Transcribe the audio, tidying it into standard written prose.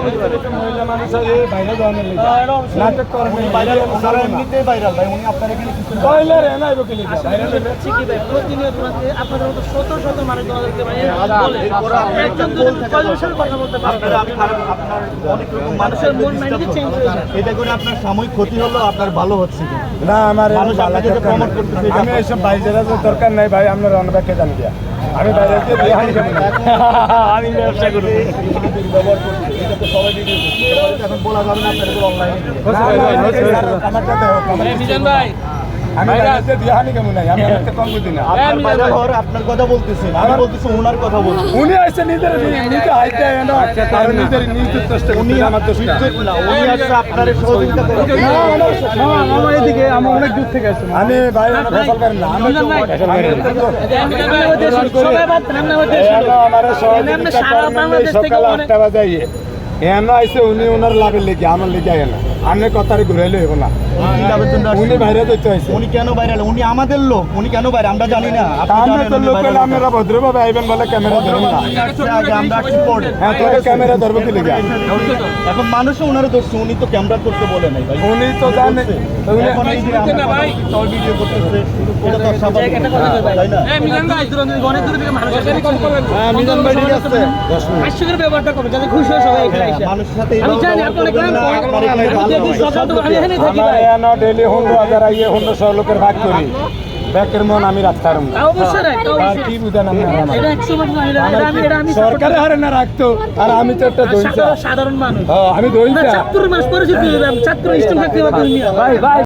মহিলা মানুষ বাইরে ধরনের নাটক করেন এমনিতেই ভাইরাল ভাই উনি আপনার এখানে কিছু কয়লার এনা আইব কি লিখা ভাইরাল ঠিকই ভাই প্রতিনিয়ত আপনাদের মতো শত শত মানুষ তোমাদেরকে ভাই বলে একজন কয়জনের কথা বলতে পারবেন আমি আপনার অনেক রকম মানুষের মন মাইন্ড চেঞ্জ হয়ে যায় এটা করে আপনার সাময়িক ক্ষতি হলো আপনার ভালো হচ্ছে না আমার মানুষ আপনাকে প্রমোট করতেছে আমি এইসব বাইরের দরকার নাই ভাই আপনার অনেককে জানি দিয়া আমি বাইরে দিয়ে আমি ব্যবসা করব ব্যবহার করছি এটা তো সবাই ভিডিও করছে এখন বলা যাবে না আপনাদের অনলাইনে আমারটা দেখো মিজান ভাই আমি বাইরে দিয়ে হানি কেমন নাই আমি একটা কম বুঝি না আপনার কথা বলতেছি আমি বলতেছি ওনার কথা বলছি উনি আইছে নিজের নিজে হাইতে এনো আর নিজের নিজের চেষ্টা উনি আমার তো না উনি আসলে আপনার সহযোগিতা করতে না আমার এদিকে আমি অনেক দূর থেকে আসছি আমি ভাই আমি ফসল করেন না আমি সবাই বাদ নাম না হতে আমার সহযোগিতা করেন সকাল 8টা বাজে এন আইছে উনি ওনার লাভের লেগে আমার লেগে আয় না আমি কথারে ঘুরাইলে হবো না উনি বাইরে যেতে হয়েছে উনি কেন বাইরে উনি আমাদের লোক উনি কেন বাইরে আমরা জানি না আমরা ভদ্রভাবে আইবেন বলে ক্যামেরা ধরুন না হ্যাঁ তোর ক্যামেরা ধরবো কি লেগে এখন মানুষও ওনার দোষ উনি তো ক্যামেরা করতে বলে নাই ভাই উনি তো জানে ভিডিও করতেছে এটা তো স্বাভাবিক তাই না মিজান ভাই অনেক দূর থেকে মানুষ হ্যাঁ মিজান ভাই ঠিক আছে হাস্যকর ব্যাপারটা করবে যাতে খুশি হয় সবাই এখানে এসে মানুষের সাথে আমি জানি আপনারা গ্রাম ডেলি 100,000 আইয়ে 100 লোকের ভাগ করি ব্যাকের মন আমি রাখতে পারব না আর কি বুঝেন সরকারে হারে না রাখতো আর আমি তো একটা সাধারণ মানুষ আমি দইটা ছাত্র মাস পরিচিত ছাত্র স্টুডেন্ট থাকতে পারতো ভাই